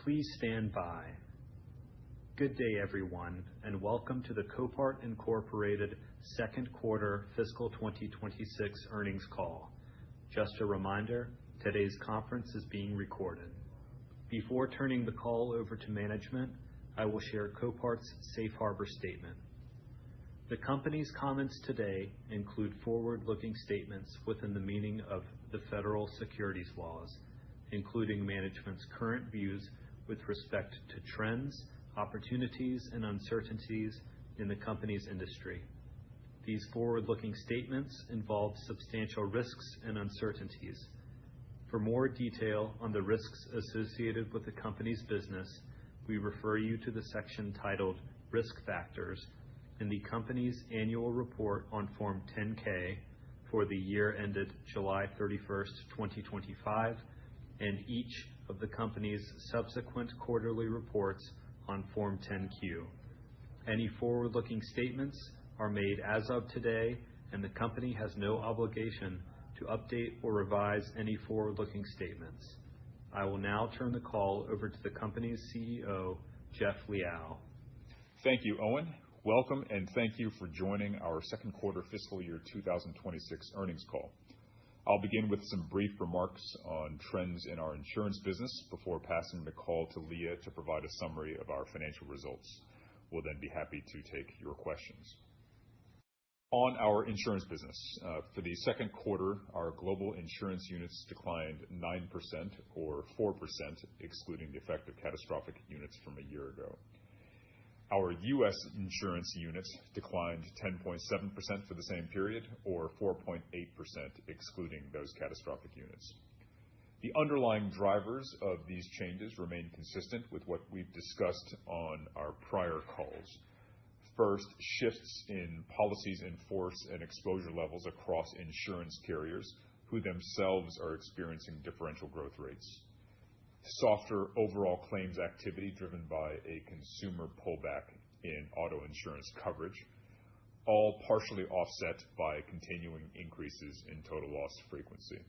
Please stand by. Good day, everyone, and welcome to the Copart Incorporated second quarter fiscal 2026 earnings call. Just a reminder, today's conference is being recorded. Before turning the call over to management, I will share Copart's safe harbor statement. The company's comments today include forward-looking statements within the meaning of the federal securities laws, including management's current views with respect to trends, opportunities, and uncertainties in the company's industry. These forward-looking statements involve substantial risks and uncertainties. For more detail on the risks associated with the company's business, we refer you to the section titled Risk Factors in the company's annual report on Form 10-K for the year ended July 31st, 2025, and each of the company's subsequent quarterly reports on Form 10-Q. Any forward-looking statements are made as of today, and the company has no obligation to update or revise any forward-looking statements. I will now turn the call over to the company's CEO, Jeff Liaw. Thank you, Owen. Welcome, and thank you for joining our second quarter fiscal year 2026 earnings call. I'll begin with some brief remarks on trends in our insurance business before passing the call to Leah to provide a summary of our financial results. We'll then be happy to take your questions. On our insurance business, for the second quarter, our global insurance units declined 9% or 4%, excluding the effect of catastrophic units from a year ago. Our U.S. insurance units declined 10.7% for the same period, or 4.8% excluding those catastrophic units. The underlying drivers of these changes remain consistent with what we've discussed on our prior calls. First, shifts in policies in force and exposure levels across insurance carriers who themselves are experiencing differential growth rates. Softer overall claims activity driven by a consumer pullback in auto insurance coverage, all partially offset by continuing increases in total loss frequency.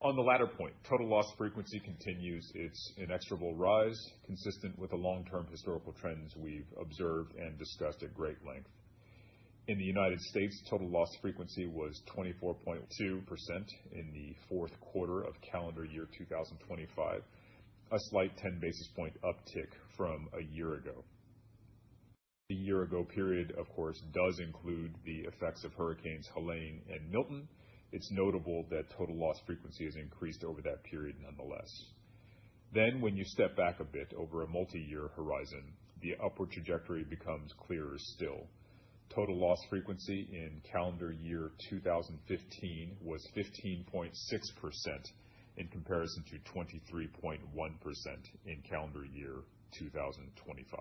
On the latter point, total loss frequency continues its inexorable rise, consistent with the long-term historical trends we've observed and discussed at great length. In the United States, total loss frequency was 24.2% in the fourth quarter of calendar year 2025, a slight 10 basis point uptick from a year ago. The year ago period, of course, does include the effects of Hurricanes Helene and Milton. It's notable that total loss frequency has increased over that period nonetheless. Then, when you step back a bit over a multi-year horizon, the upward trajectory becomes clearer still. Total loss frequency in calendar year 2015 was 15.6% in comparison to 23.1% in calendar year 2025.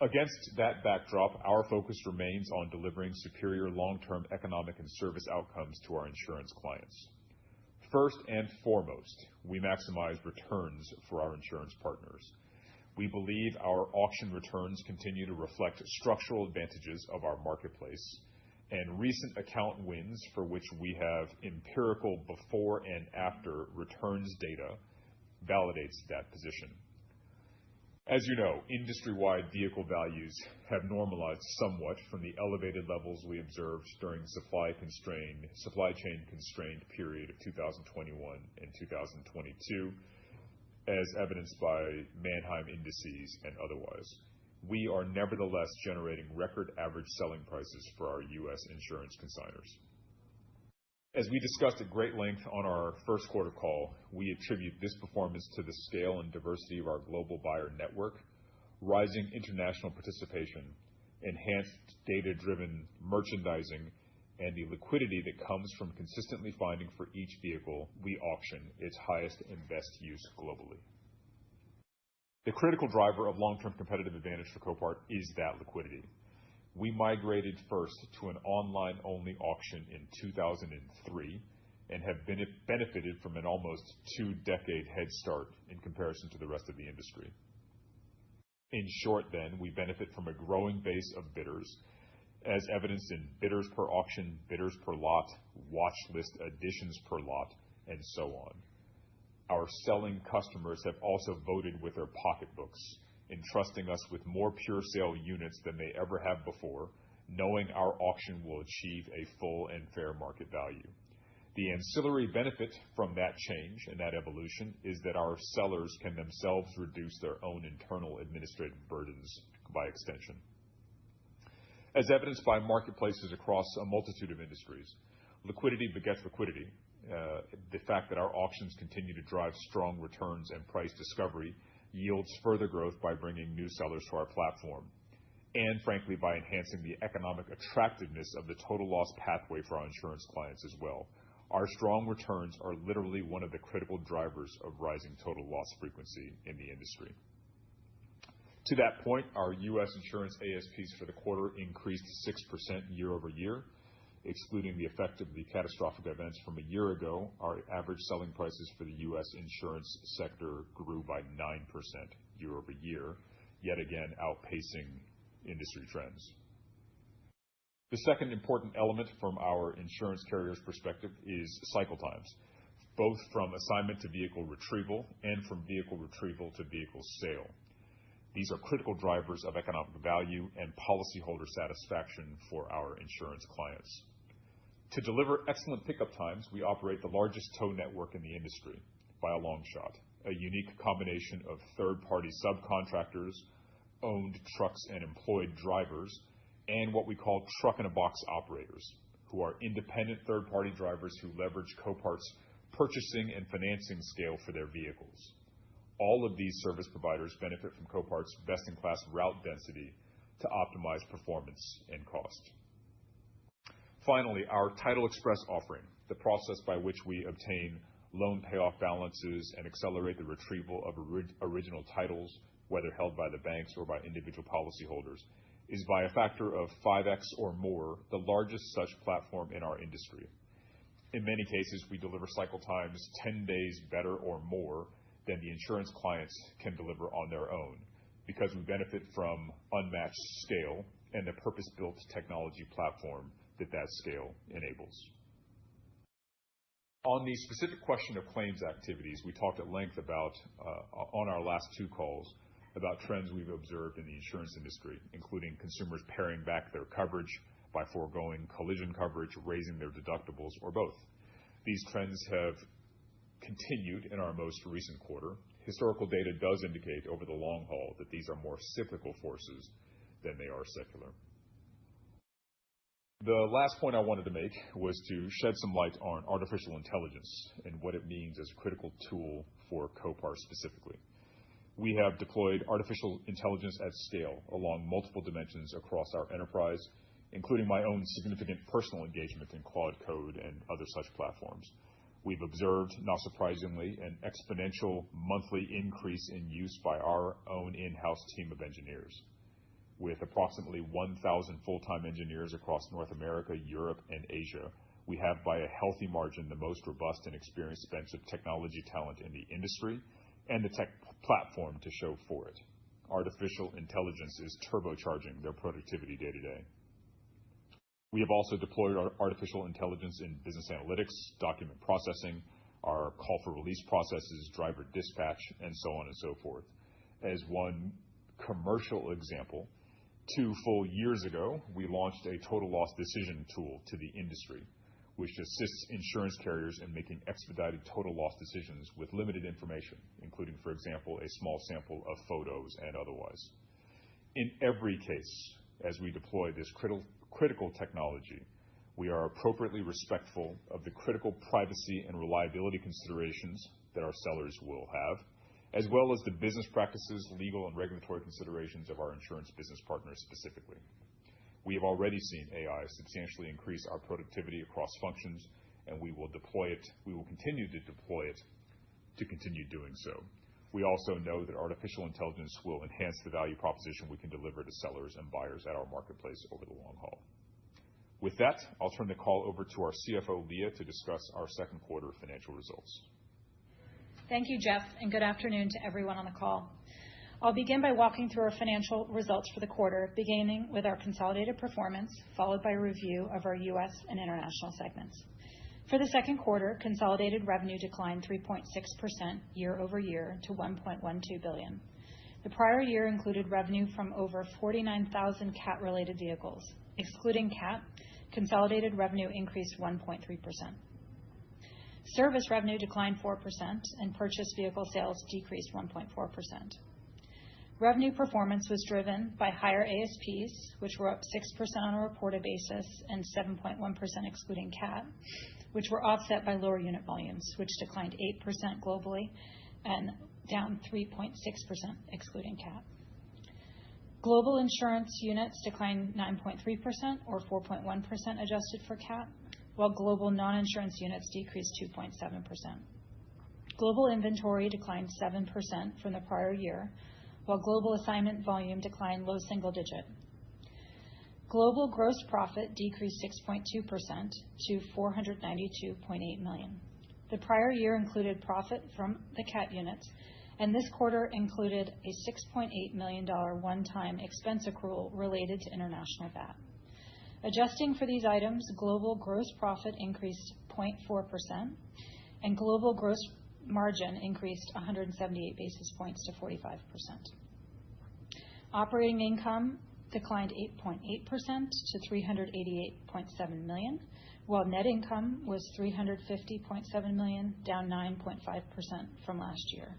Against that backdrop, our focus remains on delivering superior long-term economic and service outcomes to our insurance clients. First and foremost, we maximize returns for our insurance partners. We believe our auction returns continue to reflect structural advantages of our marketplace, and recent account wins for which we have empirical before and after returns data validates that position. As you know, industry-wide vehicle values have normalized somewhat from the elevated levels we observed during supply chain constrained period of 2021 and 2022, as evidenced by Manheim indices and otherwise. We are nevertheless generating record average selling prices for our U.S. insurance consignors. As we discussed at great length on our first quarter call, we attribute this performance to the scale and diversity of our global buyer network, rising international participation, enhanced data-driven merchandising, and the liquidity that comes from consistently finding for each vehicle we auction its highest and best use globally. The critical driver of long-term competitive advantage for Copart is that liquidity. We migrated first to an online-only auction in 2003 and have benefited from an almost two-decade head start in comparison to the rest of the industry. In short, then, we benefit from a growing base of bidders, as evidenced in bidders per auction, bidders per lot, watch list additions per lot, and so on. Our selling customers have also voted with their pocketbooks, entrusting us with more pure sale units than they ever have before, knowing our auction will achieve a full and fair market value. The ancillary benefit from that change and that evolution is that our sellers can themselves reduce their own internal administrative burdens by extension. As evidenced by marketplaces across a multitude of industries, liquidity begets liquidity. The fact that our auctions continue to drive strong returns and price discovery yields further growth by bringing new sellers to our platform, and frankly, by enhancing the economic attractiveness of the total loss pathway for our insurance clients as well. Our strong returns are literally one of the critical drivers of rising total loss frequency in the industry. To that point, our U.S. insurance ASPs for the quarter increased 6% year over year. Excluding the effect of the catastrophic events from a year ago, our average selling prices for the U.S. insurance sector grew by 9% year over year, yet again outpacing industry trends. The second important element from our insurance carrier's perspective is cycle times, both from assignment to vehicle retrieval and from vehicle retrieval to vehicle sale. These are critical drivers of economic value and policyholder satisfaction for our insurance clients. To deliver excellent pickup times, we operate the largest tow network in the industry by a long shot, a unique combination of third-party subcontractors, owned trucks and employed drivers, and what we call truck-in-a-box operators, who are independent third-party drivers who leverage Copart's purchasing and financing scale for their vehicles. All of these service providers benefit from Copart's best-in-class route density to optimize performance and cost. Finally, our Title Express offering, the process by which we obtain loan payoff balances and accelerate the retrieval of original titles, whether held by the banks or by individual policyholders, is by a factor of 5x or more the largest such platform in our industry. In many cases, we deliver cycle times 10 days better or more than the insurance clients can deliver on their own, because we benefit from unmatched scale and the purpose-built technology platform that scale enables. On the specific question of claims activities, we talked at length about, on our last two calls, about trends we've observed in the insurance industry, including consumers paring back their coverage by foregoing collision coverage, raising their deductibles, or both. These trends have continued in our most recent quarter. Historical data does indicate over the long haul that these are more cyclical forces than they are secular. The last point I wanted to make was to shed some light on artificial intelligence and what it means as a critical tool for Copart specifically. We have deployed artificial intelligence at scale along multiple dimensions across our enterprise, including my own significant personal engagement in Claude Code and other such platforms. We've observed, not surprisingly, an exponential monthly increase in use by our own in-house team of engineers. With approximately 1,000 full-time engineers across North America, Europe, and Asia, we have by a healthy margin the most robust and experienced bench of technology talent in the industry and the tech platform to show for it. Artificial intelligence is turbocharging their productivity day to day. We have also deployed artificial intelligence in business analytics, document processing, our call for release processes, driver dispatch, and so on and so forth. As one commercial example, 2 full years ago, we launched a total loss decision tool to the industry, which assists insurance carriers in making expedited total loss decisions with limited information, including, for example, a small sample of photos and otherwise. In every case, as we deploy this critical technology, we are appropriately respectful of the critical privacy and reliability considerations that our sellers will have, as well as the business practices, legal and regulatory considerations of our insurance business partners specifically. We have already seen AI substantially increase our productivity across functions, and we will continue to deploy it to continue doing so. We also know that artificial intelligence will enhance the value proposition we can deliver to sellers and buyers at our marketplace over the long haul. With that, I'll turn the call over to our CFO, Leah, to discuss our second quarter financial results. Thank you, Jeff, and good afternoon to everyone on the call. I'll begin by walking through our financial results for the quarter, beginning with our consolidated performance, followed by a review of our U.S. and international segments. For the second quarter, consolidated revenue declined 3.6% year-over-year to $1.12 billion. The prior year included revenue from over 49,000 CAT-related vehicles. Excluding CAT, consolidated revenue increased 1.3%. Service revenue declined 4%, and purchased vehicle sales decreased 1.4%. Revenue performance was driven by higher ASPs, which were up 6% on a reported basis and 7.1% excluding CAT, which were offset by lower unit volumes, which declined 8% globally and down 3.6% excluding CAT. Global insurance units declined 9.3% or 4.1% adjusted for CAT, while global non-insurance units decreased 2.7%. Global inventory declined 7% from the prior year, while global assignment volume declined low single digit. Global gross profit decreased 6.2% to $492.8 million. The prior year included profit from the CAT units, and this quarter included a $6.8 million one-time expense accrual related to international VAT. Adjusting for these items, global gross profit increased 0.4%, and global gross margin increased 178 basis points to 45%. Operating income declined 8.8% to $388.7 million, while net income was $350.7 million, down 9.5% from last year,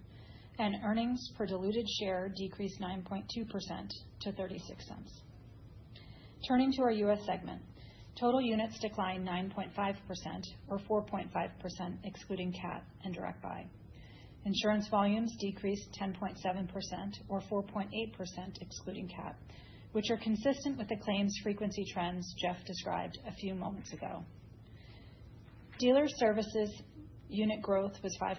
and earnings per diluted share decreased 9.2% to 36 cents. Turning to our U.S. segment, total units declined 9.5% or 4.5% excluding CAT and direct buy. Insurance volumes decreased 10.7% or 4.8% excluding CAT, which are consistent with the claims frequency trends Jeff described a few moments ago. Dealer services unit growth was 5%,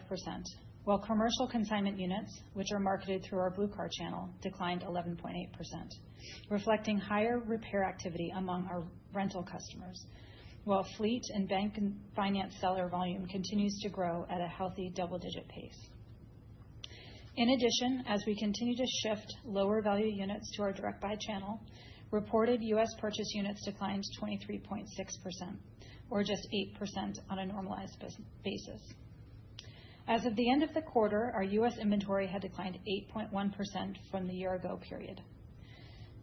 while commercial consignment units, which are marketed through our Blue Car channel, declined 11.8%, reflecting higher repair activity among our rental customers, while fleet and bank and finance seller volume continues to grow at a healthy double-digit pace. In addition, as we continue to shift lower value units to our direct buy channel, reported U.S. purchase units declined 23.6%, or just 8% on a normalized basis. As of the end of the quarter, our U.S. inventory had declined 8.1% from the year-ago period.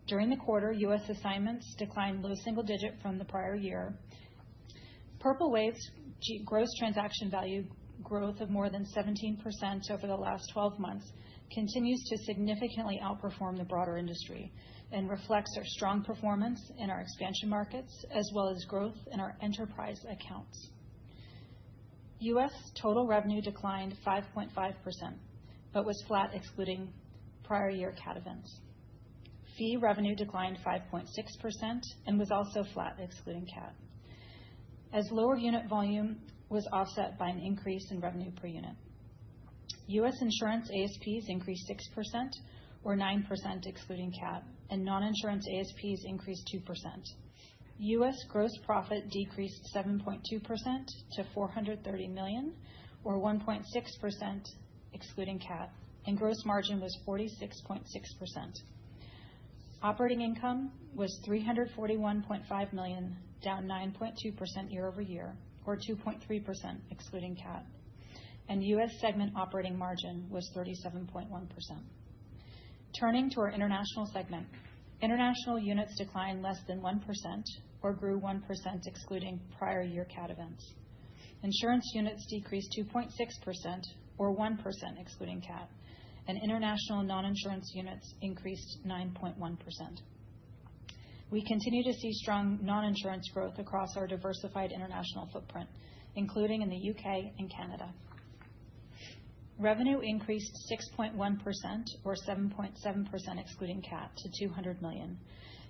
During the quarter, U.S. assignments declined low single digit from the prior year. Purple Wave's gross transaction value growth of more than 17% over the last 12 months continues to significantly outperform the broader industry and reflects our strong performance in our expansion markets as well as growth in our enterprise accounts. U.S. total revenue declined 5.5%, but was flat excluding prior year CAT events. Fee revenue declined 5.6% and was also flat excluding CAT, as lower unit volume was offset by an increase in revenue per unit. U.S. insurance ASPs increased 6%, or 9% excluding CAT, and non-insurance ASPs increased 2%. U.S. gross profit decreased 7.2% to $430 million, or 1.6% excluding CAT, and gross margin was 46.6%. Operating income was $341.5 million, down 9.2% year-over-year, or 2.3% excluding CAT, and U.S. segment operating margin was 37.1%. Turning to our international segment, international units declined less than 1%, or grew 1% excluding prior year CAT events. Insurance units decreased 2.6%, or 1% excluding CAT, and international non-insurance units increased 9.1%. We continue to see strong non-insurance growth across our diversified international footprint, including in the UK and Canada. Revenue increased 6.1%, or 7.7% excluding CAT, to $200 million,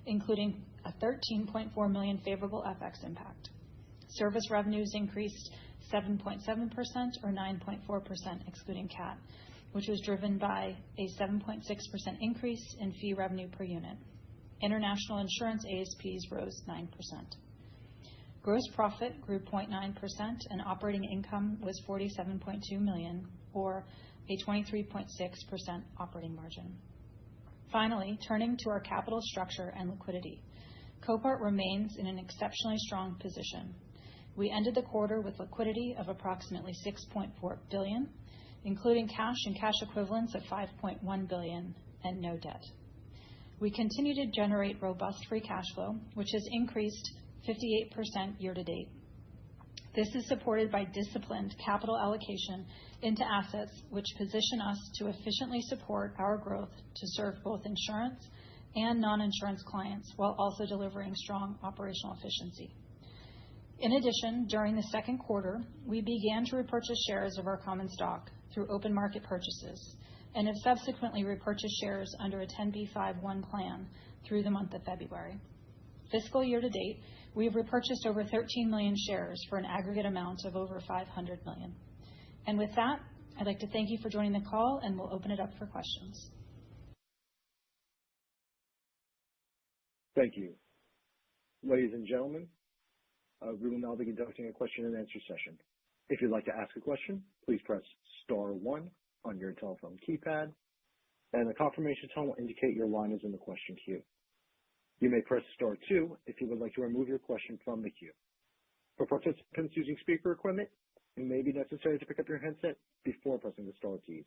including a $13.4 million favorable FX impact. Service revenues increased 7.7%, or 9.4% excluding CAT, which was driven by a 7.6% increase in fee revenue per unit. International insurance ASPs rose 9%. Gross profit grew 0.9%, and operating income was $47.2 million, or a 23.6% operating margin. Finally, turning to our capital structure and liquidity, Copart remains in an exceptionally strong position. We ended the quarter with liquidity of approximately $6.4 billion, including cash and cash equivalents of $5.1 billion and no debt. We continue to generate robust free cash flow, which has increased 58% year to date. This is supported by disciplined capital allocation into assets which position us to efficiently support our growth to serve both insurance and non-insurance clients while also delivering strong operational efficiency. In addition, during the second quarter, we began to repurchase shares of our common stock through open market purchases and have subsequently repurchased shares under a 10b5-1 plan through the month of February. Fiscal year to date, we have repurchased over 13 million shares for an aggregate amount of over $500 million. And with that, I'd like to thank you for joining the call, and we'll open it up for questions. Thank you. Ladies and gentlemen, we will now be conducting a question and answer session. If you'd like to ask a question, please press star 1 on your telephone keypad, and a confirmation tone will indicate your line is in the question queue. You may press star 2 if you would like to remove your question from the queue. For participants using speaker equipment, it may be necessary to pick up your headset before pressing the star keys.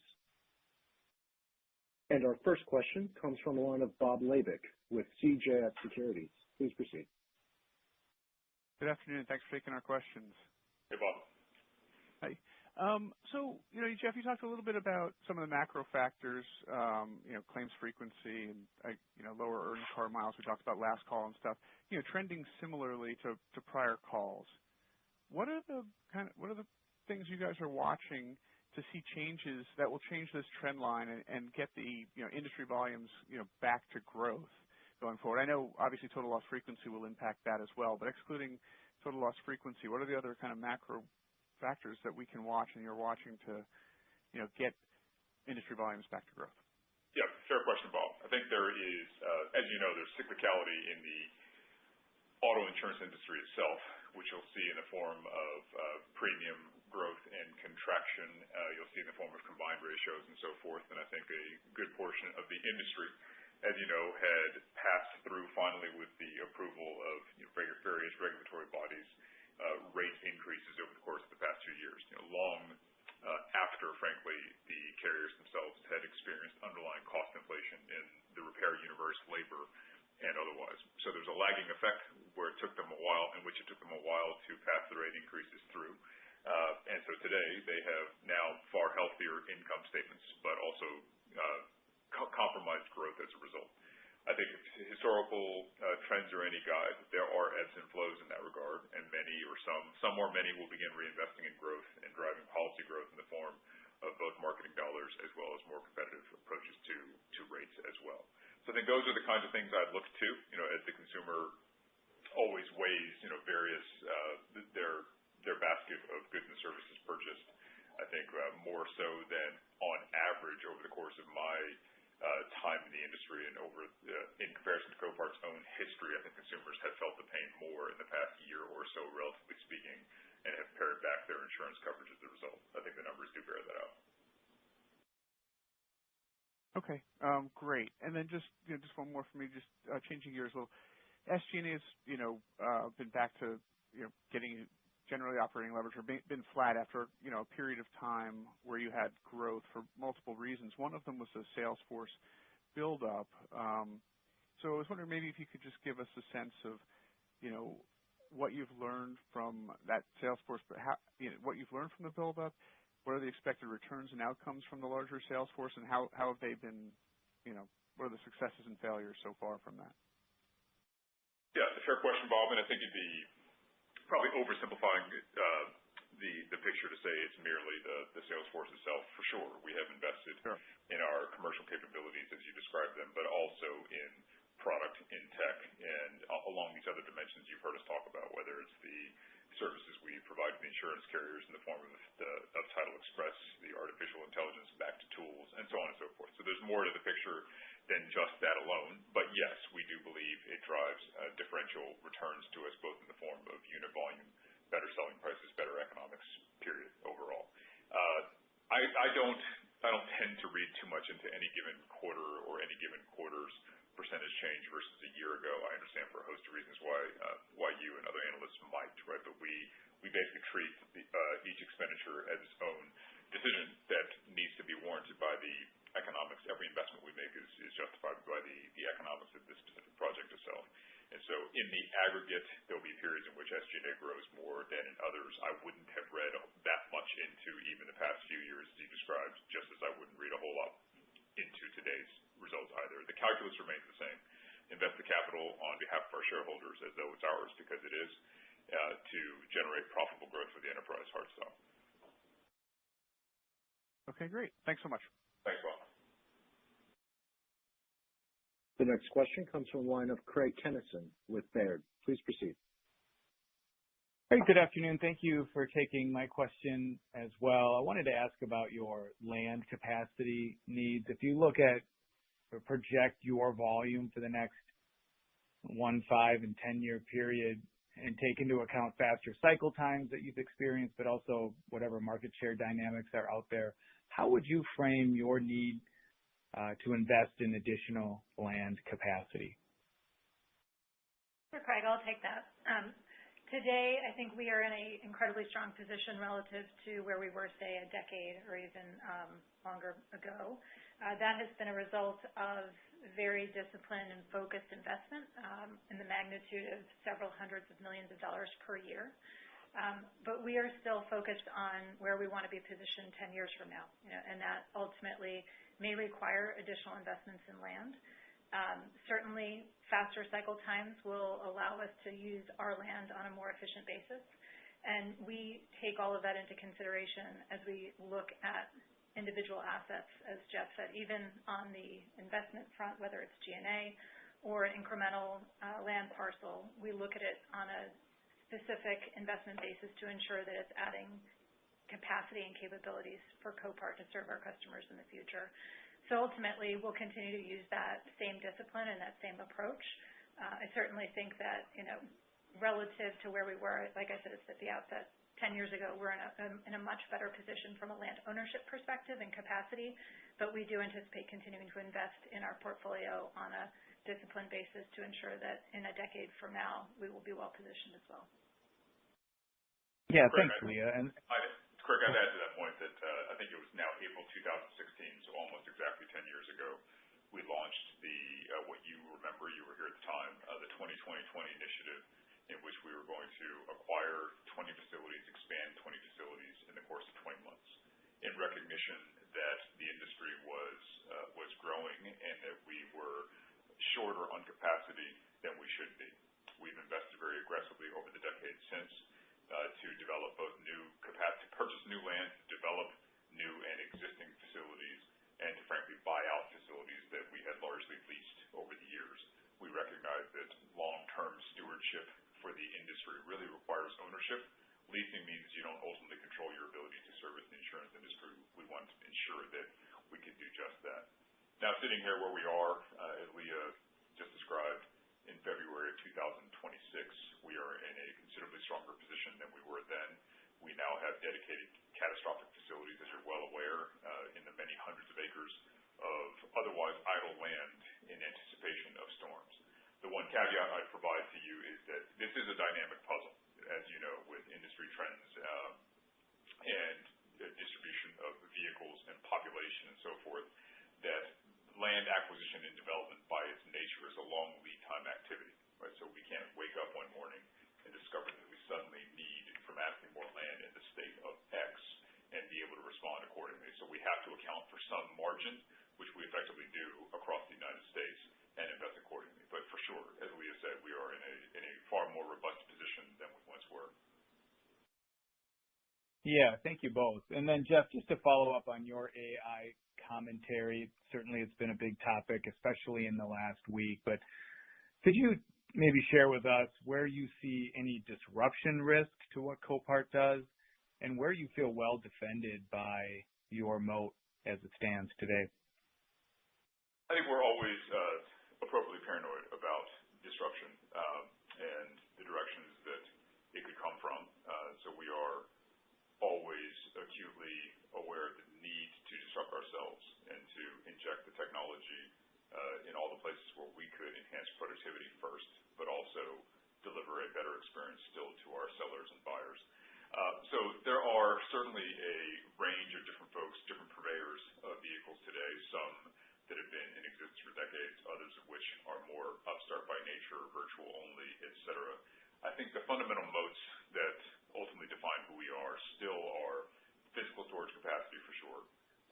And our first question comes from the line of Bob Labick with CJS Securities. Please proceed. Good afternoon. Thanks for taking our questions. Hey, Bob. Hi. So, Jeff, you talked a little bit about some of the macro factors, claims frequency and, lower earned car miles we talked about last call and stuff, trending similarly to prior calls. What are the things you guys are watching to see changes that will change this trend line and get the, industry volumes, back to growth going forward? I know obviously total loss frequency will impact that as well, but excluding total loss frequency, what are the other kind of macro factors that we can watch and you're watching to, get industry volumes back to growth? Yeah, fair question, Bob. I think there is, as you know, there's cyclicality in the auto insurance industry itself, which you'll see in the form of premium growth and contraction. You'll see in the form of combined ratios and so forth. And I think a good portion of the industry, as you know, had passed through finally with the approval of various regulatory bodies rate increases over the course of the past 2 years, long after, frankly, the carriers themselves had experienced underlying cost inflation in the repair universe, labor, and otherwise. So there's a lagging effect where it took them a while, in which it took them a while to pass the rate increases through. And so today they have now far healthier income statements, but also compromised growth as a result. I think if historical trends are any guide, there are ebbs and flows in that regard, and many or some or many will begin reinvesting in growth and driving policy growth in the form of both marketing dollars as well as more competitive approaches to rates as well. So I think those are the kinds of things I'd look to, as the consumer always weighs, various their basket of goods and services purchased. I think more so than on average over the course of my time in the industry and over in comparison to Copart's own history, I think consumers have felt the pain more in the past year or so, relatively speaking, and have pared back their insurance coverage as a result. I think the numbers do bear that out. Okay, great. And then just one more for me, just changing gears a little. SG&A has been back to getting generally operating leverage, or been flat after a period of time where you had growth for multiple reasons. One of them was the sales force buildup. So I was wondering maybe if you could just give us a sense of what you've learned from that sales force, but what you've learned from the buildup. What are the expected returns and outcomes from the larger sales force, and how have they been? What are the successes and failures so far from that? Yeah, it's a fair question, Bob, and I think it'd be probably oversimplifying the picture to say it's merely the sales force itself. For sure, we have invested in our commercial capabilities as you described them, but also in product, in tech, and along these other dimensions you've heard us talk about, whether it's the services we provide to the insurance carriers in the form of Title Express, the artificial intelligence backed tools, and so on and so forth. So there's more to the picture than just that alone. But yes, we do believe it drives differential returns to us, both in the form of unit volume, better selling prices, better economics, period, overall. I don't tend to read too much into any given quarter or any given quarter's percentage change versus a year ago. I understand for a host of reasons why you and other analysts might, right? But we basically treat each expenditure as its own decision that needs to be warranted by the economics. Every investment we make is justified by the economics of this specific project itself. And so in the aggregate, there will be periods in which SG&A grows more than in others. I wouldn't have read that much into even the past few years as you described, just as I wouldn't read a whole lot into today's results either. The calculus remains the same. Invest the capital on behalf of our shareholders as though it's ours, because it is, to generate profitable growth for the enterprise. Hard stop. Okay, great. Thanks so much. Thanks, Bob. The next question comes from the line of Craig Kennison with Baird. Please proceed. Hey, good afternoon. Thank you for taking my question as well. I wanted to ask about your land capacity needs. If you look at or project your volume for the next 1, 5, and 10-year period and take into account faster cycle times that you've experienced, but also whatever market share dynamics are out there, how would you frame your need to invest in additional land capacity? Sure, Craig, I'll take that. Today, I think we are in an incredibly strong position relative to where we were, say, a decade or even longer ago. That has been a result of very disciplined and focused investment in the magnitude of several hundreds of millions of dollars per year. But we are still focused on where we want to be positioned 10 years from now, and that ultimately may require additional investments in land. Certainly, faster cycle times will allow us to use our land on a more efficient basis, and we take all of that into consideration as we look at individual assets, as Jeff said, even on the investment front, whether it's G&A or an incremental land parcel. We look at it on a specific investment basis to ensure that it's adding capacity and capabilities for Copart to serve our customers in the future. So ultimately, we'll continue to use that same discipline and that same approach. I certainly think that, relative to where we were, like I said at the outset, 10 years ago, we're in a much better position from a land ownership perspective and capacity, but we do anticipate continuing to invest in our portfolio on a disciplined basis to ensure that in a decade from now, we will be well positioned as well. Yeah, thanks, Leah. Craig, I'd add to that point that I think it was now April 2016, so almost exactly 10 years ago, we launched what you remember, you were here at the time, the 20-20-20 initiative, in which we were going to acquire 20 facilities, expand 20 facilities in the course of 20 months, in recognition that the industry was growing and that we were shorter on capacity than we should be. We've invested very aggressively over the decades since to develop both new capacity, to purchase new land, to develop new and existing facilities, and to frankly buy out facilities that we had largely leased over the years. We recognize that long-term stewardship for the industry really requires ownership. Leasing means you don't ultimately control your ability to service the insurance industry. We want to ensure that we can do just that. Now, sitting here where we are, as Leah just described, in February of 2026, we are in a considerably stronger position than we were then. We now have dedicated catastrophic facilities, as you're well aware, in the many hundreds of acres of otherwise idle land in anticipation of storms. The one caveat I'd provide to you is that this is a dynamic puzzle, as you know, with industry trends and the distribution of vehicles and population and so forth, that land acquisition and development by its nature is a long lead time activity, right? So we can't wake up one morning and discover that we suddenly need dramatically more land in the state of X and be able to respond accordingly. So we have to account for some margin, which we effectively do across the United States, and invest accordingly. But for sure, as Leah said, we are in a far more robust position than we once were. Yeah, thank you both. And then, Jeff, just to follow up on your AI commentary, certainly it's been a big topic, especially in the last week, but could you maybe share with us where you see any disruption risk to what Copart does and where you feel well defended by your moat as it stands today? I think we're always appropriately paranoid about disruption and the directions that it could come from. So we are always acutely aware of the need to disrupt ourselves experience still to our sellers and buyers. So there are certainly a range of different folks, different purveyors of vehicles today, some that have been in existence for decades, others of which are more upstart by nature, virtual only, et cetera. I think the fundamental moats that ultimately define who we are still are physical storage capacity for sure,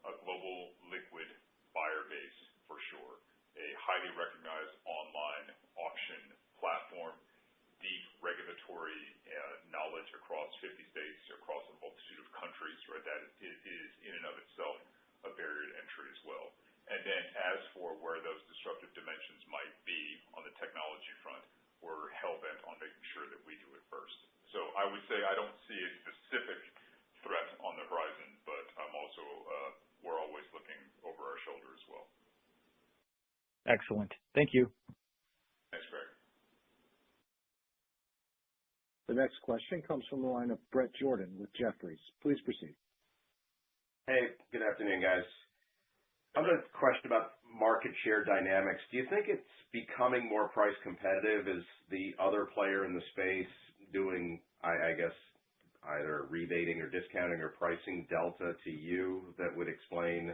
a global liquid buyer base for sure, a highly recognized online auction platform, deep regulatory knowledge across 50 states, across a multitude of countries, right? That is in and of itself a barrier to entry as well. And then as for where those disruptive dimensions might be on the technology front, we're hell-bent on making sure that we do it first. So I would say I don't see a specific threat on the horizon, but I'm also, we're always looking over our shoulder as well. Excellent. Thank you. Thanks, Greg. The next question comes from the line of Bret Jordan with Jefferies. Please proceed. Hey, good afternoon, guys. I'm going to question about market share dynamics. Do you think it's becoming more price competitive? Is the other player in the space doing, I guess, either rebating or discounting or pricing delta to you that would explain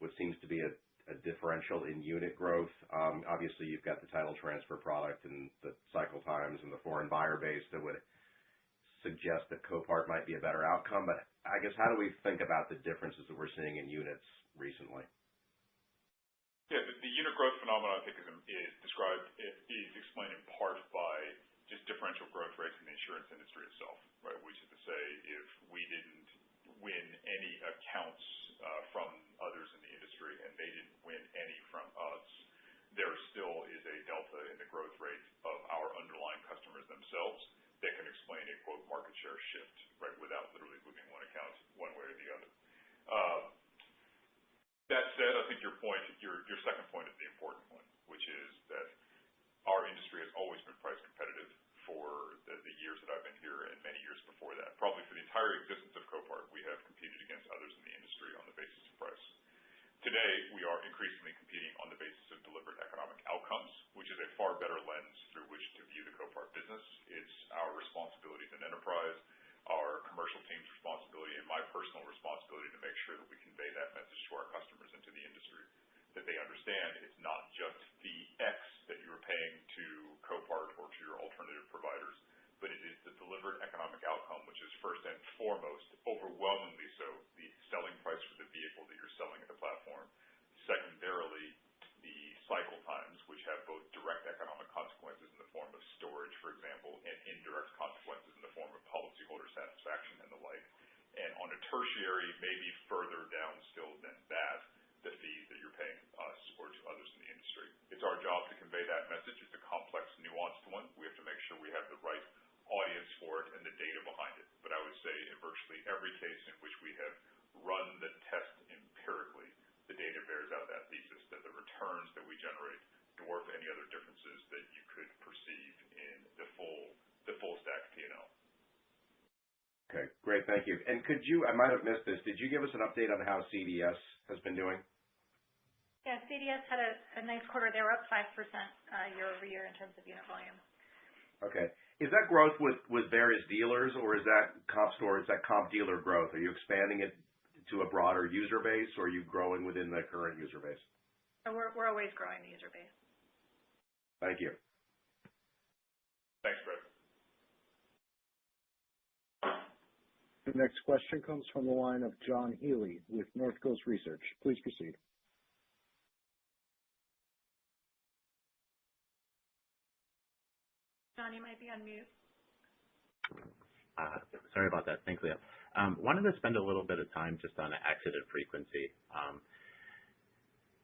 what seems to be a differential in unit growth? Obviously, you've got the title transfer product and the cycle times and the foreign buyer base that would suggest that Copart might be a better outcome. But I guess, how do we think about the differences that we're seeing in units recently? Yeah, the unit growth phenomenon, I think, is explained in part by just differential growth rates in the insurance industry itself, right? Which is to say, if we didn't win any accounts from others in the industry and they didn't win any from us, there still is a delta in the growth rate of our underlying customers themselves that can explain a, quote, market share shift, right, without literally moving one account one way or the other. That said, I think your second point is the important one, which is that our industry has always been price competitive for the years that I've been here and many years before that. Probably for the entire existence of Copart, we have competed against others in the industry on the basis of price. Today, we are increasingly competing on the basis of delivered economic outcomes, which is a far better lens through which to view the Copart business. It's our responsibility as an enterprise, our commercial team's responsibility, and my personal responsibility to make sure that we convey that message to our customers and to the industry, that they understand it's not just fee X that you're paying to Copart or to your alternative providers, but it is the delivered economic outcome, which is first and foremost, overwhelmingly so, the selling price for the vehicle that you're selling at the platform. Secondarily, the cycle times, which have both direct economic consequences in the form of storage, for example, and indirect consequences in the form of policyholder satisfaction and the like. And on a tertiary, maybe further down still than that, the fees that you're paying us or to others in the industry. It's our job to convey that message. It's a complex, nuanced one. We have to make sure we have the right audience for it and the data behind it. But I would say in virtually every case in which we have run the test empirically, the data bears out that thesis, that the returns that we generate dwarf any other differences that you could perceive in the full stack P&L. Okay, great. Thank you. And could you, I might have missed this, did you give us an update on how CDS has been doing? Yeah, CDS had a nice quarter. They were up 5% year over year in terms of unit volume. Okay. Is that growth with various dealers, or is that comp store, is that comp dealer growth? Are you expanding it to a broader user base, or are you growing within the current user base? So we're always growing the user base. Thank you. Thanks, Brett. The next question comes from the line of John Healy with Northcoast Research. Please proceed. John, you might be on mute. Sorry about that. Thanks, Leah. Wanted to spend a little bit of time just on accident frequency.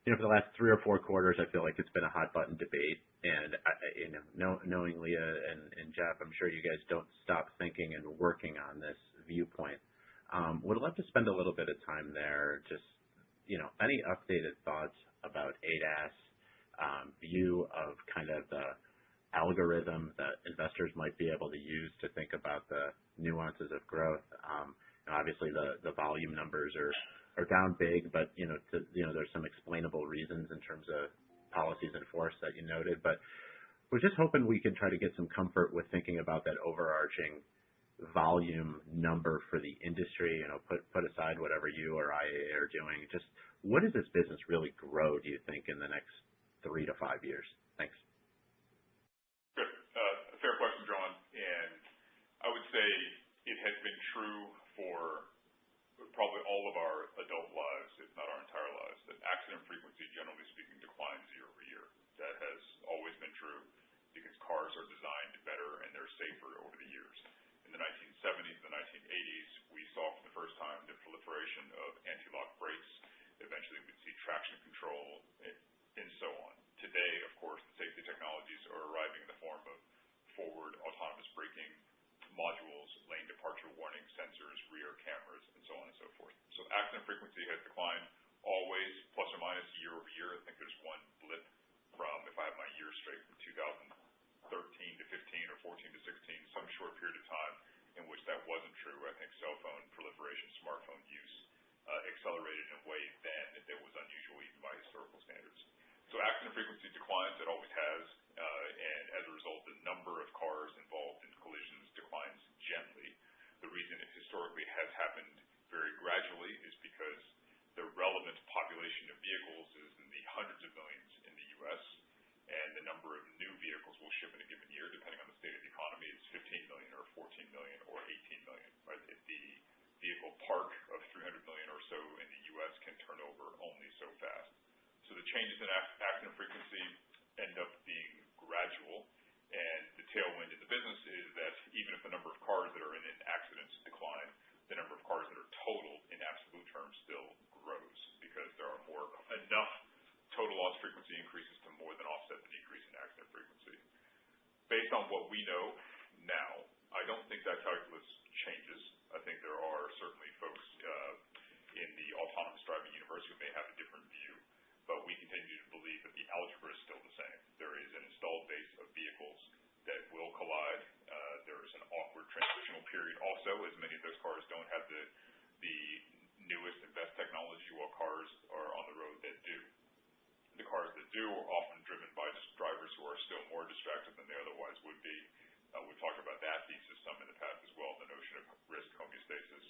For the last 3 or 4 quarters, I feel like it's been a hot button debate. And knowing Leah and Jeff, I'm sure you guys don't stop thinking and working on this viewpoint. Would love to spend a little bit of time there. Just any updated thoughts about ADAS, view of kind of the algorithm that investors might be able to use to think about the nuances of growth. Obviously, the volume numbers are down big, but there's some explainable reasons in terms of policies in force that you noted. But was just hoping we could try to get some comfort with thinking about that overarching volume number for the industry. Put aside whatever you or IAA are doing. Just what does this business really grow, do you think, in the next 3 to 5 years? Thanks. Good. A fair question, John. And I would say it has been true for probably all of our adult lives, if not our entire lives, that accident frequency, generally speaking, declines year over year. That has always been true because cars are designed better and they're safer over the years. In the 1970s and the 1980s, we saw for the first time the proliferation of anti-lock brakes. Eventually, we'd see traction control and so on. Today, of course, the safety technologies are arriving in the form of forward autonomous braking modules, lane departure warning sensors, rear cameras, and so on and so forth. So accident frequency has declined always, plus or minus year over year. I think there's one blip from, if I have my years straight, from 2013 to 15 or 14 to 16, some short period of time in which that wasn't true. I think cell phone proliferation, smartphone use accelerated in a way then that was unusual even by historical standards. So accident frequency declines, it always has, and as a result, the number of cars involved in collisions declines gently. The reason it historically has happened very gradually is because the relevant population of vehicles is in the hundreds of millions in the U.S., and the number of new vehicles will ship in a given year, depending on the state of the economy, is 15 million or 14 million or 18 million. Right? The vehicle park of 300 million or so in the U.S. can turn over only so fast. So the changes in accident frequency end up being gradual, and the tailwind in the business is that even if the number of cars that are in accidents decline, the number of cars that are totaled in absolute terms still grows because there are enough total loss frequency increases to more than offset the decrease in accident frequency. Based on what we know now, I don't think that calculus changes. I think there are certainly folks in the autonomous driving universe who may have a different view, but we continue to believe that the algebra is still the same. There is an installed base of vehicles that will collide. There is an awkward transitional period also, as many of those cars don't have the newest and best technology, while cars are on the road that do. The cars that do are often driven by drivers who are still more distracted than they otherwise would be. We've talked about that thesis some in the past as well, the notion of risk homeostasis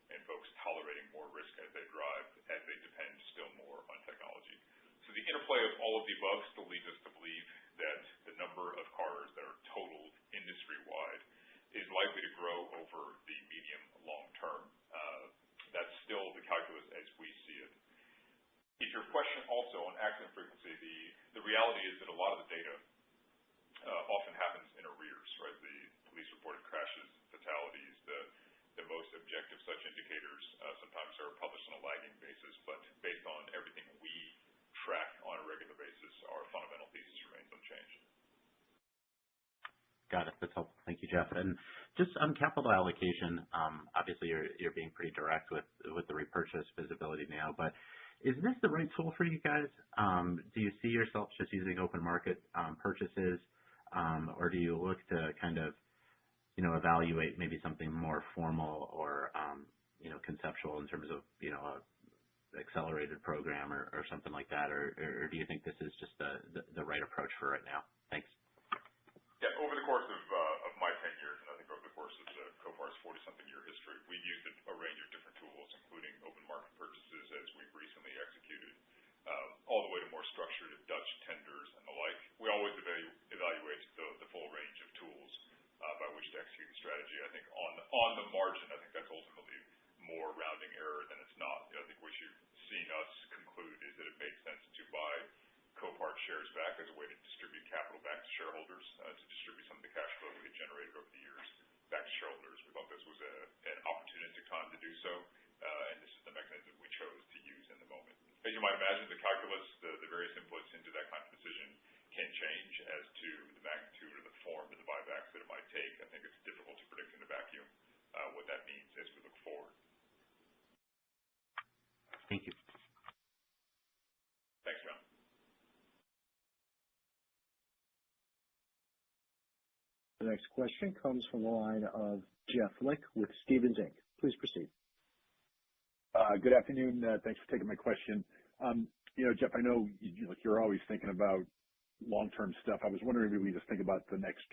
and folks tolerating more risk as they drive, as they depend still more on technology. So the interplay of all of the above still leads us to believe that the number of cars that are totaled industry-wide is likely to grow over the medium-long term. That's still the calculus as we see it. If your question also on accident frequency, the reality is that a lot of the data often happens in arrears, right? The police reported crashes, fatalities, the most objective such indicators sometimes are published on a lagging basis, but based on everything we track on a regular basis, our fundamental thesis remains unchanged. Got it. That's helpful. Thank you, Jeff. And just on capital allocation, obviously you're being pretty direct with the repurchase visibility now, but is this the right tool for you guys? Do you see yourself just using open market purchases, or do you look to kind of, evaluate maybe something more formal or, conceptual in terms of, accelerated program or something like that, or do you think this is just the right approach for right now? Thanks. Yeah, over the course of my 10 years, and I think over the course of Copart's 40-something year history, we've used a range of different tools, including open market purchases, as we've recently executed, all the way to more structured Dutch tenders and the like. We always evaluate the full range of tools by which to execute the strategy. I think on the margin, I think that's ultimately more rounding error than it's not. I think what you've seen us conclude is that it makes sense to buy Copart shares back as a way to distribute capital back to shareholders, to distribute some of the cash flow we had generated over the years back to shareholders. We thought this was an opportunistic time to do so, and this is the mechanism we chose to use in the moment. As you might imagine, the calculus, the various inputs into that kind of decision can change as to the magnitude or the form of the buybacks that it might take. I think it's difficult to predict in a vacuum what that means as we look forward. Thank you. Thanks, John. The next question comes from the line of Jeff Lick with Stephens Inc. Please proceed. Good afternoon. Thanks for taking my question. Jeff, I know you're always thinking about long-term stuff. I was wondering if we just think about the next,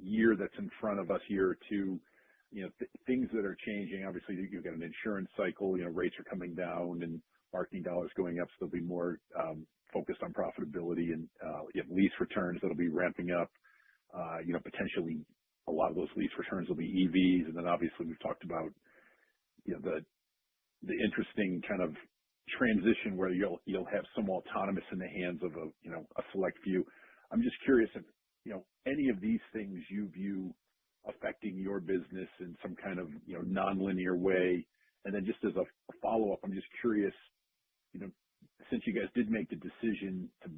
year that's in front of us, year or two, things that are changing. Obviously, you've got an insurance cycle, rates are coming down and marketing dollars going up, so they'll be more focused on profitability, and you have lease returns that'll be ramping up. Potentially a lot of those lease returns will be EVs. And then obviously we've talked about, the interesting kind of transition where you'll have some autonomous in the hands of a select few. I'm just curious if, any of these things you view affecting your business in some kind of, nonlinear way. And then just as a follow-up, I'm just curious, since you guys did make the decision to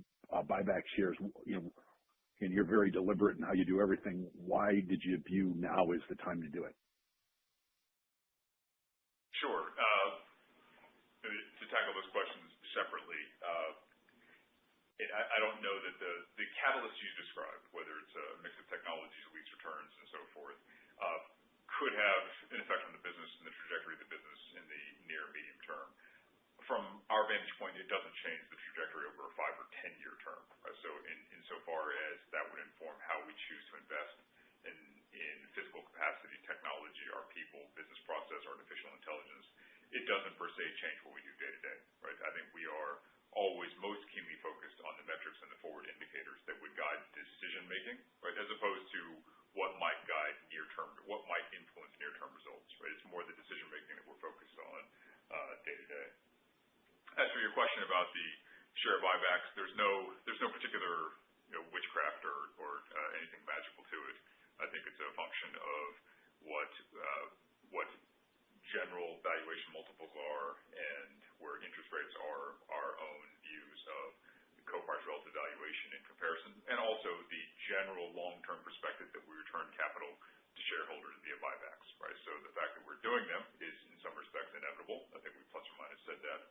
buy back shares, and you're very deliberate in how you do everything, why did you view now is the time to do it? Sure. To tackle those questions separately, I don't know that the catalyst you described, whether it's a mix of technologies, lease returns, and so forth, could have an effect on the business and the trajectory of the business in the near medium term. From our vantage point, it doesn't change the trajectory over a 5 or 10-year term. Right? So insofar as that would inform how we choose to invest in physical capacity, technology, our people, business process, artificial intelligence, it doesn't per se change what we do day to day. Right? I think we are always most keenly focused on the metrics and the forward indicators that would guide decision making, right, as opposed to what might guide near term, what might influence near term results. Right? It's more the decision making that we're focused on day to day. As for your question about the share buybacks, there's no particular witchcraft or anything magical to it. I think it's a function of what general valuation multiples are and where interest rates are, our own views of Copart's relative valuation in comparison, and also the general long-term perspective that we return capital to shareholders via buybacks. Right? So the fact that we're doing them is in some respects inevitable. I think we plus or minus said that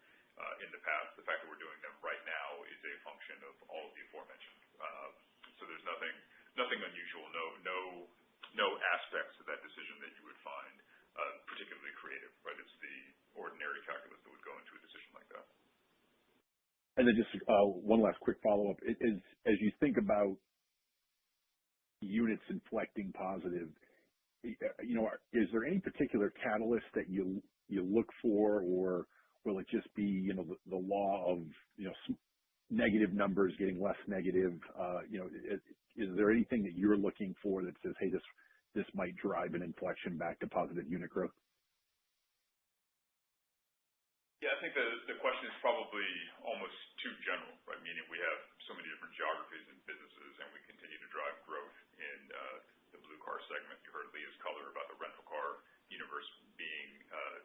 in the past. The fact that we're doing them right now is a function of all of the aforementioned. So there's nothing unusual, no aspects of that decision that you would find particularly creative. Right? It's the ordinary calculus that would go into a decision like that. And then just one last quick follow-up. As you think about units inflecting positive, is there any particular catalyst that you look for, or will it just be, the law of, negative numbers getting less negative? Is there anything that you're looking for that says, hey, this might drive an inflection back to positive unit growth? Yeah, I think the question is probably almost too general, right? Meaning we have so many different geographies and businesses, and we continue to drive growth in the blue car segment. You heard Leah's color about the rental car universe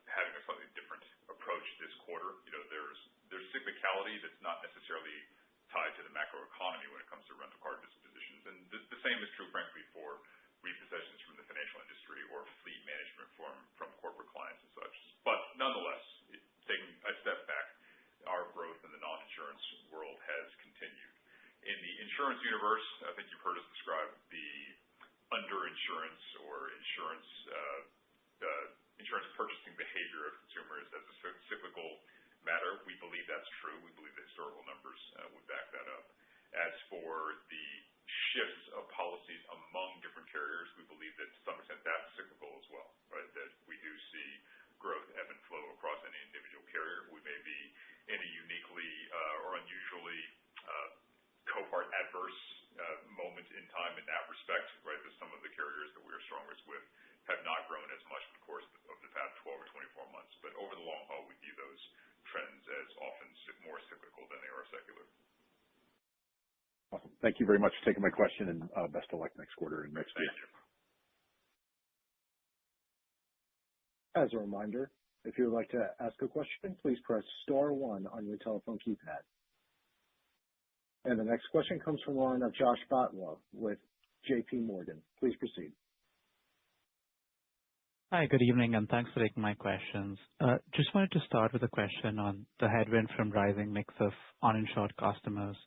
having a slightly different approach this quarter. There's cyclicality that's not necessarily tied to the macro economy when it comes to rental car dispositions, and the same is true, frankly, for repossessions from the financial industry or fleet management from corporate clients and such. But nonetheless, taking a step back, our growth in the non-insurance world has continued. In the insurance universe, I think you've heard us describe the underinsurance or insurance purchasing behavior of consumers as a cyclical matter. We believe that's true. We believe the historical numbers would back that up. As for the shifts of policies among different carriers, we believe that to some extent that's cyclical as well. Right? That we do see growth ebb and flow across any individual carrier. We may be in a uniquely or unusually Copart adverse moment in time in that respect, right? That some of the carriers that we are strongest with have not grown as much in the course of the past 12 or 24 months. But over the long haul, we view those trends as often more cyclical than they are secular. Awesome. Thank you very much for taking my question, and best of luck next quarter and next year. Thank you. As a reminder, if you would like to ask a question, please press star one on your telephone keypad. And the next question comes from the line of Josh Botwell with JP Morgan. Please proceed. Hi, good evening, and thanks for taking my questions. Just wanted to start with a question on the headwind from rising mix of uninsured customers.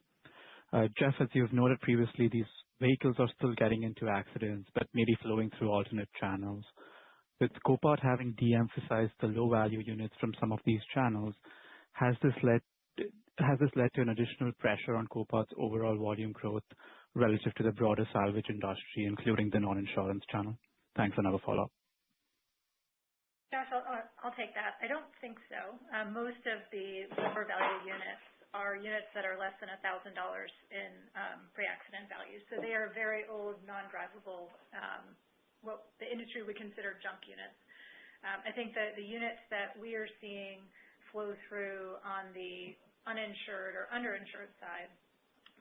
Jeff, as you've noted previously, these vehicles are still getting into accidents, but maybe flowing through alternate channels. With Copart having de-emphasized the low-value units from some of these channels, has this led has this led to an additional pressure on Copart's overall volume growth relative to the broader salvage industry, including the non-insurance channel? Thanks. Another follow-up. Josh, I'll take that. I don't think so. Most of the lower value units are units that are less than $1,000 in pre-accident value. So they are very old, non-drivable, what the industry would consider junk units. I think that the units that we are seeing flow through on the uninsured or underinsured side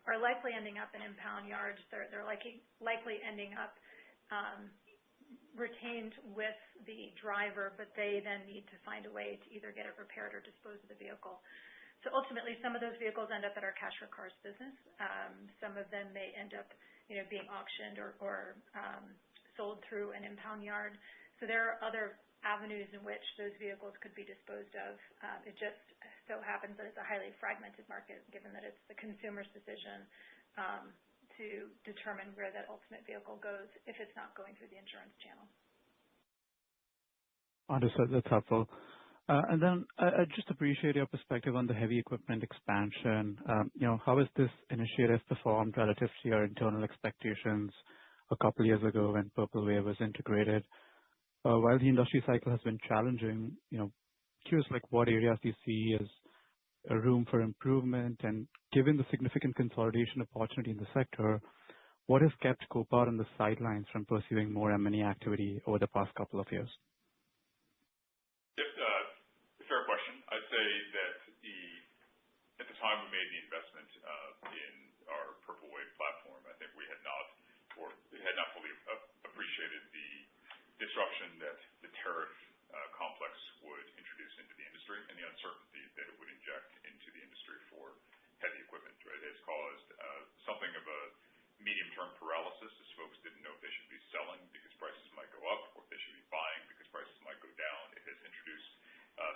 are likely ending up in impound yards. They're likely ending up retained with the driver, but they then need to find a way to either get it repaired or dispose of the vehicle. So ultimately, some of those vehicles end up at our cash for cars business. Some of them may end up, being auctioned or sold through an impound yard. So there are other avenues in which those vehicles could be disposed of. It just so happens that it's a highly fragmented market, given that it's the consumer's decision to determine where that ultimate vehicle goes if it's not going through the insurance channel. Understood. That's helpful. And then I just appreciate your perspective on the heavy equipment expansion. How has this initiative performed relative to your internal expectations a couple of years ago when Purple Wave was integrated? While the industry cycle has been challenging, curious what areas do you see as a room for improvement? And given the significant consolidation opportunity in the sector, what has kept Copart on the sidelines from pursuing more M&A activity over the past couple of years? Fair question. I'd say that at the time we made the investment in our Purple Wave platform, I think we had not fully appreciated the disruption that the tariff complex would introduce into the industry and the uncertainty that it would inject into the industry for heavy equipment. Right? It has caused something of a medium-term paralysis as folks didn't know if they should be selling because prices might go up or if they should be buying because prices might go down. It has introduced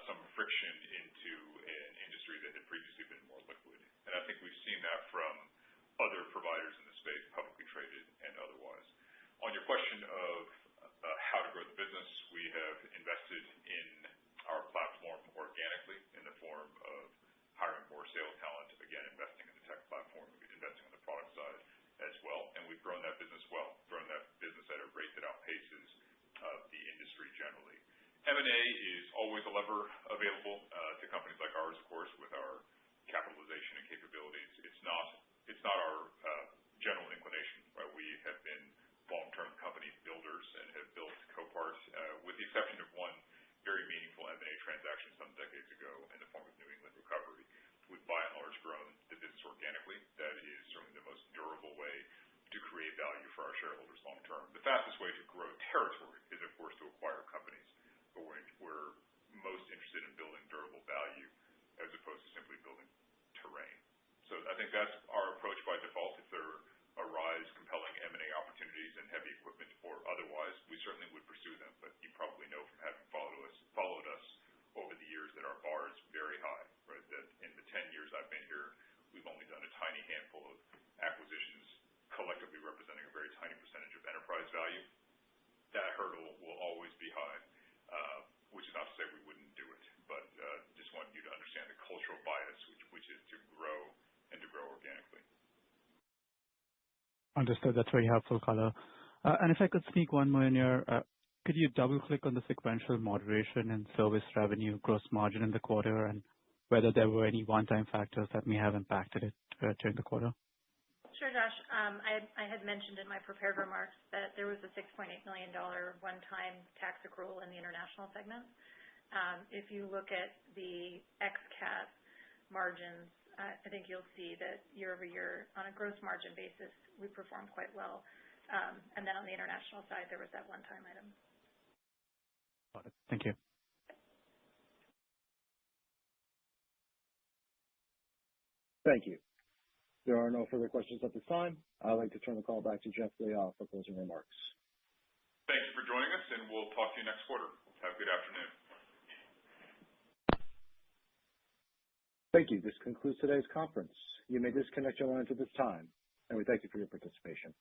some friction into an industry that had previously been more liquid. And I think we've seen that from other providers in the space, publicly traded and otherwise. On your question of how to grow the business, we have invested in our platform organically in the form of hiring more sales talent, again, investing in the tech platform, investing on the product side as well. And we've grown that business well, grown that business at a rate that outpaces the industry generally. M&A is always a lever available to companies like ours, of course, with our capitalization and capabilities. It's not our general inclination. Right? We have been long-term company builders and have built Copart, with the exception of one very meaningful M&A transaction some decades ago in the form of New England Recovery. We've by and large grown the business organically. That is certainly the most durable way to create value for our shareholders long term. The fastest way to grow territory is, of course, to acquire companies. But we're most interested in building durable value as opposed to simply building terrain. So I think that's our approach by default. If there arise compelling M&A opportunities in heavy equipment or otherwise, we certainly would pursue them. But you probably know from having followed us over the years that our bar is very high. Right? That in the 10 years I've been here, we've only done a tiny handful of acquisitions, collectively representing a very tiny percentage of enterprise value. That hurdle will always be high. Which is not to say we wouldn't do it, but just want you to understand the cultural bias, which is to grow and to grow organically. Understood. That's very helpful, color. And if I could sneak one more in here, could you double-click on the sequential moderation in service revenue gross margin in the quarter and whether there were any one-time factors that may have impacted it during the quarter? Sure, Josh. I had mentioned in my prepared remarks that there was a $6.8 million one-time tax accrual in the international segment. If you look at the ex-cat margins, I think you'll see that year over year on a gross margin basis, we performed quite well. And then on the international side, there was that one-time item. Got it. Thank you. Thank you. There are no further questions at this time. I'd like to turn the call back to Jeff Liaw for closing remarks. Thank you for joining us, and we'll talk to you next quarter. Have a good afternoon. Thank you. This concludes today's conference. You may disconnect your lines at this time, and we thank you for your participation.